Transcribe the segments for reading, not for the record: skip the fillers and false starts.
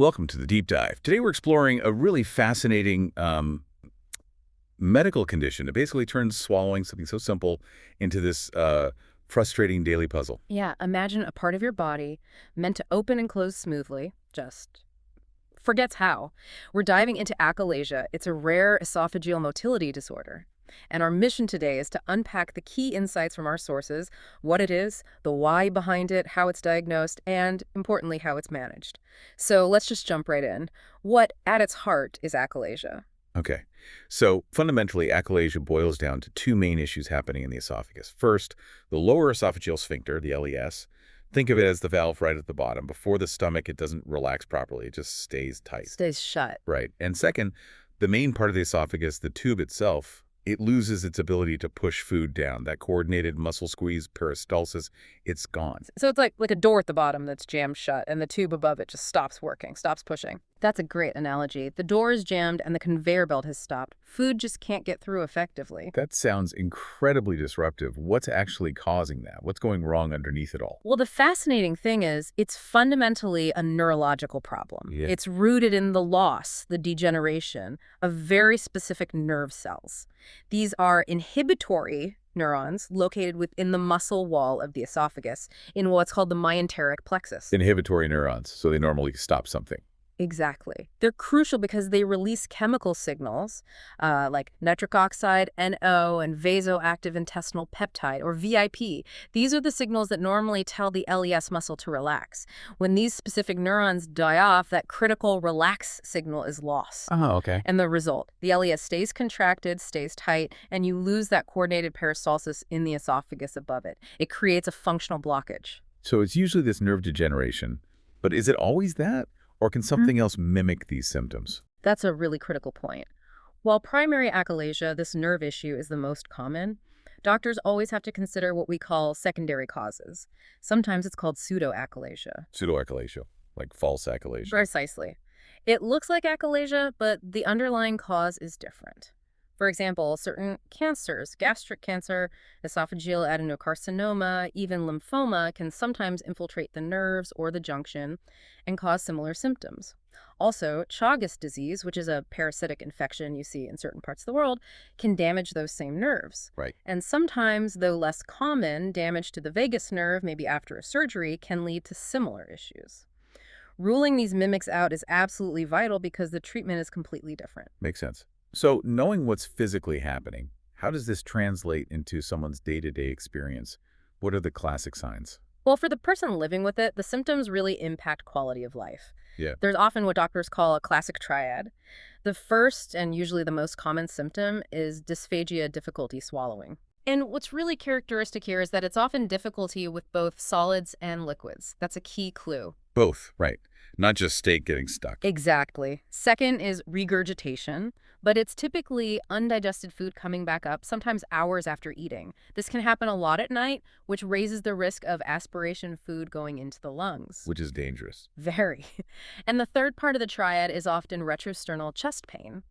Welcome to the deep dive. Today we're exploring a really fascinating medical condition. It basically turns swallowing something so simple into this frustrating daily puzzle. Yeah, imagine a part of your body meant to open and close smoothly, just forgets how. We're diving into achalasia. It's a rare esophageal motility disorder. And our mission today is to unpack the key insights from our sources, what it is, the why behind it, how it's diagnosed, and, importantly, how it's managed. So let's just jump right in. What, at its heart, is achalasia? Okay, so fundamentally, achalasia boils down to two main issues happening in the esophagus. First, the lower esophageal sphincter, the LES. Think of it as the valve right at the bottom. Before the stomach, it doesn't relax properly. It just stays tight. Stays shut. Right. And second, the main part of the esophagus, the tube itself, it loses its ability to push food down. That coordinated muscle squeeze, peristalsis, it's gone. So it's like a door at the bottom that's jammed shut, and the tube above it just stops working, stops pushing. That's a great analogy. The door is jammed and the conveyor belt has stopped. Food just can't get through effectively. That sounds incredibly disruptive. What's actually causing that? What's going wrong underneath it all? Well, the fascinating thing is it's fundamentally a neurological problem. Yeah. It's rooted in the loss, the degeneration of very specific nerve cells. These are inhibitory neurons located within the muscle wall of the esophagus in what's called the myenteric plexus. Inhibitory neurons, so they normally stop something. Exactly. They're crucial because they release chemical signals like nitric oxide, NO, and vasoactive intestinal peptide, or VIP. These are the signals that normally tell the LES muscle to relax. When these specific neurons die off, that critical relax signal is lost. Oh, okay. And the result, the LES stays contracted, stays tight, and you lose that coordinated peristalsis in the esophagus above it. It creates a functional blockage. So it's usually this nerve degeneration, but is it always that? Or can something else mimic these symptoms? That's a really critical point. While primary achalasia, this nerve issue, is the most common, doctors always have to consider what we call secondary causes. Sometimes it's called pseudoachalasia. Pseudoachalasia, like false achalasia. Precisely. It looks like achalasia, but the underlying cause is different. For example, certain cancers, gastric cancer, esophageal adenocarcinoma, even lymphoma, can sometimes infiltrate the nerves or the junction and cause similar symptoms. Also, Chagas disease, which is a parasitic infection you see in certain parts of the world, can damage those same nerves. Right. And sometimes, though less common, damage to the vagus nerve, maybe after a surgery, can lead to similar issues. Ruling these mimics out is absolutely vital because the treatment is completely different. Makes sense. So knowing what's physically happening, how does this translate into someone's day-to-day experience? What are the classic signs? Well, for the person living with it, the symptoms really impact quality of life. Yeah. There's often what doctors call a classic triad. The first, and usually the most common symptom, is dysphagia, difficulty swallowing. And what's really characteristic here is that it's often difficulty with both solids and liquids. That's a key clue. Both, right. Not just steak getting stuck. Exactly. Second is regurgitation, but it's typically undigested food coming back up, sometimes hours after eating. This can happen a lot at night, which raises the risk of aspiration food going into the lungs. Which is dangerous. Very. And the third part of the triad is often retrosternal chest pain.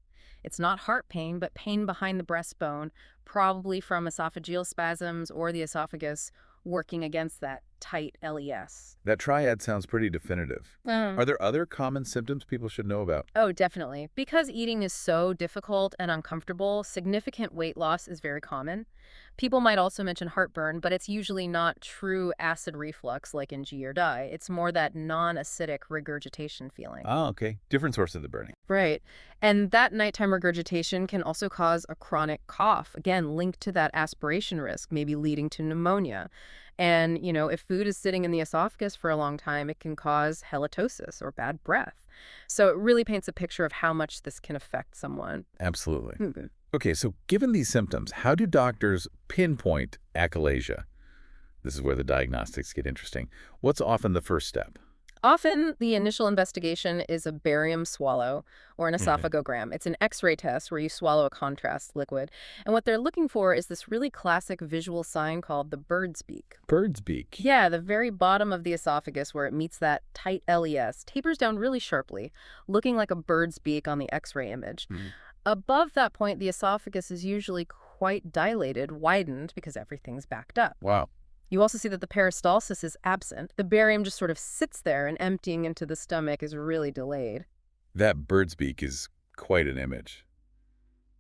It's not heart pain, but pain behind the breastbone, probably from esophageal spasms or the esophagus working against that tight LES. That triad sounds pretty definitive. Are there other common symptoms people should know about? Oh, definitely. Because eating is so difficult and uncomfortable, significant weight loss is very common. People might also mention heartburn, but it's usually not true acid reflux like in G or die. It's more that non-acidic regurgitation feeling. Oh, okay. Different source of the burning. Right. And that nighttime regurgitation can also cause a chronic cough, again, linked to that aspiration risk, maybe leading to pneumonia. And, if food is sitting in the esophagus for a long time, it can cause halitosis or bad breath. So it really paints a picture of how much this can affect someone. Absolutely. Okay. Okay, so given these symptoms, how do doctors pinpoint achalasia? This is where the diagnostics get interesting. What's often the first step? Often, the initial investigation is a barium swallow or an esophagogram. It's an X-ray test where you swallow a contrast liquid. And what they're looking for is this really classic visual sign called the bird's beak. Bird's beak. Yeah, the very bottom of the esophagus where it meets that tight LES tapers down really sharply, looking like a bird's beak on the X-ray image. Above that point, the esophagus is usually quite dilated, widened, because everything's backed up. Wow. You also see that the peristalsis is absent. The barium just sort of sits there, and emptying into the stomach is really delayed. That bird's beak is quite an image.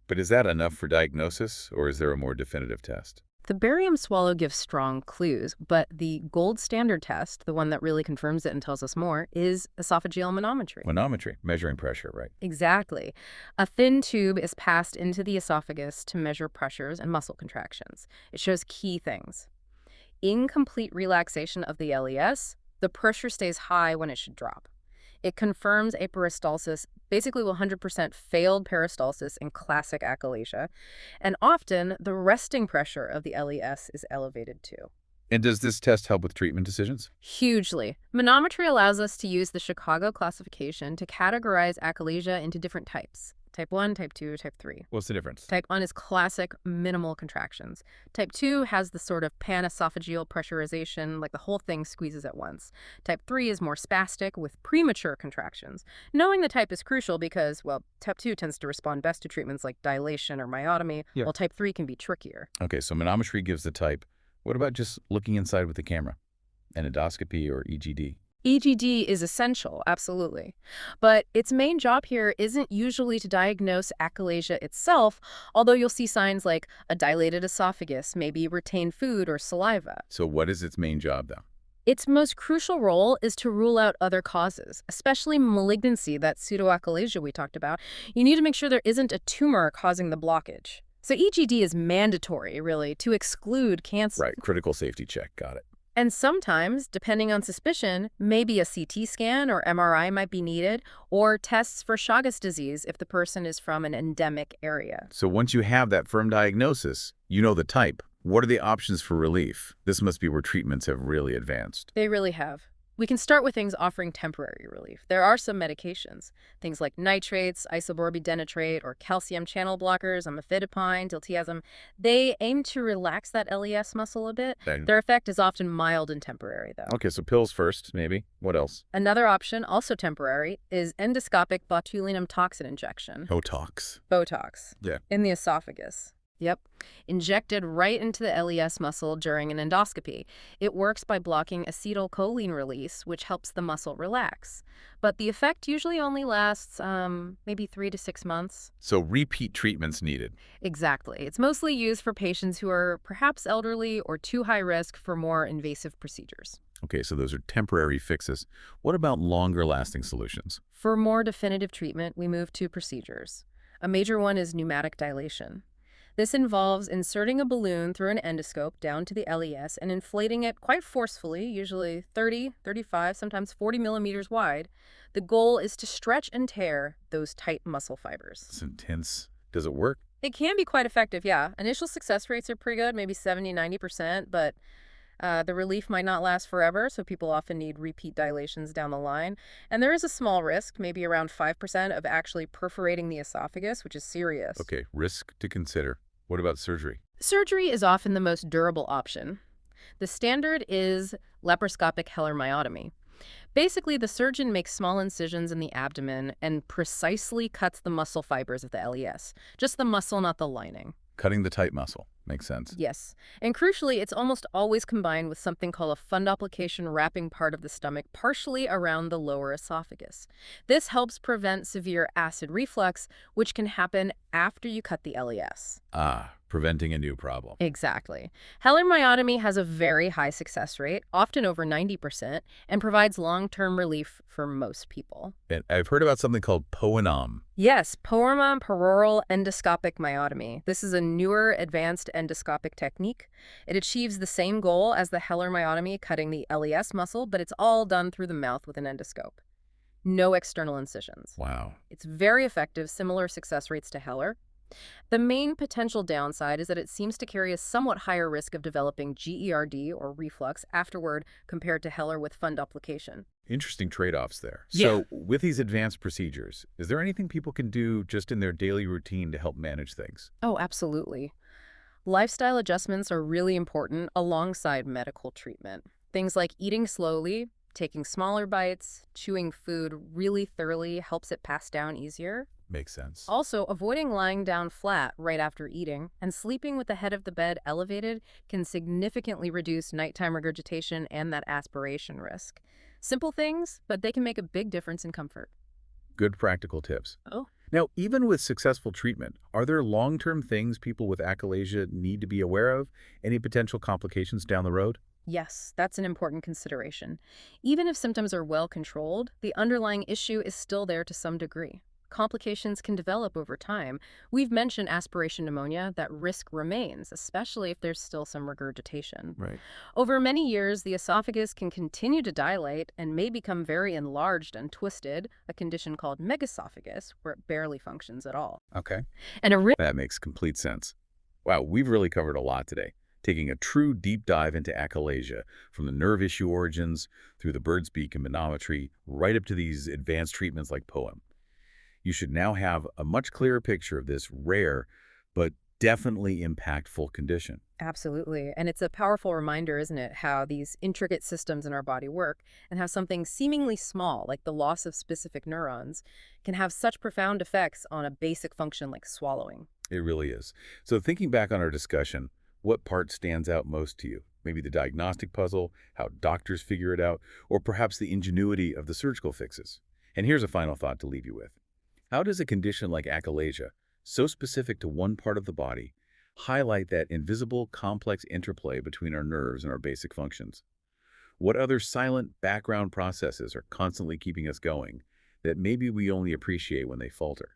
But is that enough for diagnosis, or is there a more definitive test? The barium swallow gives strong clues, but the gold standard test, the one that really confirms it and tells us more, is esophageal manometry. Manometry, measuring pressure, right? Exactly. A thin tube is passed into the esophagus to measure pressures and muscle contractions. It shows key things. Incomplete relaxation of the LES, the pressure stays high when it should drop. It confirms a peristalsis, basically 100% failed peristalsis in classic achalasia, and often the resting pressure of the LES is elevated too. And does this test help with treatment decisions? Hugely. Manometry allows us to use the Chicago classification to categorize achalasia into different types. Type 1, Type 2, Type 3. What's the difference? Type 1 is classic minimal contractions. Type 2 has the sort of panesophageal pressurization, like the whole thing squeezes at once. Type 3 is more spastic with premature contractions. Knowing the type is crucial because, well, Type 2 tends to respond best to treatments like dilation or myotomy, while Type 3 can be trickier. Okay, so manometry gives the type. What about just looking inside with the camera? An endoscopy or EGD? EGD is essential, absolutely. But its main job here isn't usually to diagnose achalasia itself, although you'll see signs like a dilated esophagus, maybe retained food or saliva. So what is its main job, though? Its most crucial role is to rule out other causes, especially malignancy, that pseudoachalasia we talked about. You need to make sure there isn't a tumor causing the blockage. So EGD is mandatory, really, to exclude cancer. Right, critical safety check, got it. And sometimes, depending on suspicion, maybe a CT scan or MRI might be needed, or tests for Chagas disease if the person is from an endemic area. So once you have that firm diagnosis, you know the type. What are the options for relief? This must be where treatments have really advanced. They really have. We can start with things offering temporary relief. There are some medications, things like nitrates, isoborbidenatrate, or calcium channel blockers, amifidipine, diltiazem. They aim to relax that LES muscle a bit. Their effect is often mild and temporary, though. Okay, so pills first, maybe. What else? Another option, also temporary, is endoscopic botulinum toxin injection. Botox. Botox. Yeah. In the esophagus. Yep. Injected right into the LES muscle during an endoscopy. It works by blocking acetylcholine release, which helps the muscle relax. But the effect usually only lasts maybe 3 to 6 months. So repeat treatments needed. Exactly. It's mostly used for patients who are perhaps elderly or too high risk for more invasive procedures. Okay, so those are temporary fixes. What about longer-lasting solutions? For more definitive treatment, we move to procedures. A major one is pneumatic dilation. This involves inserting a balloon through an endoscope down to the LES and inflating it quite forcefully, usually 30, 35, sometimes 40 millimeters wide. The goal is to stretch and tear those tight muscle fibers. It's intense. Does it work? It can be quite effective, yeah. Initial success rates are pretty good, maybe 70, 90%, but the relief might not last forever, so people often need repeat dilations down the line. And there is a small risk, maybe around 5%, of actually perforating the esophagus, which is serious. Okay, risk to consider. What about surgery? Surgery is often the most durable option. The standard is laparoscopic Heller myotomy. Basically, the surgeon makes small incisions in the abdomen and precisely cuts the muscle fibers of the LES. Just the muscle, not the lining. Cutting the tight muscle. Makes sense. Yes. And crucially, it's almost always combined with something called a fundoplication wrapping part of the stomach partially around the lower esophagus. This helps prevent severe acid reflux, which can happen after you cut the LES. Ah, preventing a new problem. Exactly. Heller myotomy has a very high success rate, often over 90%, and provides long-term relief for most people. And I've heard about something called POENOM. Yes, peroral endoscopic myotomy. This is a newer, advanced endoscopic technique. It achieves the same goal as the Heller myotomy, cutting the LES muscle, but it's all done through the mouth with an endoscope. No external incisions. Wow. It's very effective, similar success rates to Heller. The main potential downside is that it seems to carry a somewhat higher risk of developing GERD or reflux afterward compared to Heller with fundoplication. Interesting trade-offs there. Yeah. So with these advanced procedures, is there anything people can do just in their daily routine to help manage things? Oh, absolutely. Lifestyle adjustments are really important alongside medical treatment. Things like eating slowly, taking smaller bites, chewing food really thoroughly helps it pass down easier. Makes sense. Also, avoiding lying down flat right after eating and sleeping with the head of the bed elevated can significantly reduce nighttime regurgitation and that aspiration risk. Simple things, but they can make a big difference in comfort. Good practical tips. Oh, Now, even with successful treatment, are there long-term things people with achalasia need to be aware of? Any potential complications down the road? yes, that's an important consideration. Even if symptoms are well controlled, the underlying issue is still there to some degree. Complications can develop over time. We've mentioned aspiration pneumonia, that risk remains, especially if there's still some regurgitation. Right. Over many years, the esophagus can continue to dilate and may become very enlarged and twisted, a condition called megaesophagus, where it barely functions at all. Okay. And a That makes complete sense. Wow, we've really covered a lot today, taking a true deep dive into achalasia, from the nerve issue origins, through the bird's beak and manometry, right up to these advanced treatments like POEM. You should now have a much clearer picture of this rare, but definitely impactful condition. Absolutely. And it's a powerful reminder, isn't it, how these intricate systems in our body work and how something seemingly small, like the loss of specific neurons, can have such profound effects on a basic function like swallowing. It really is. So thinking back on our discussion, what part stands out most to you? Maybe the diagnostic puzzle, how doctors figure it out, or perhaps the ingenuity of the surgical fixes. And here's a final thought to leave you with. How does a condition like achalasia, so specific to one part of the body, highlight that invisible, complex interplay between our nerves and our basic functions? What other silent background processes are constantly keeping us going that maybe we only appreciate when they falter?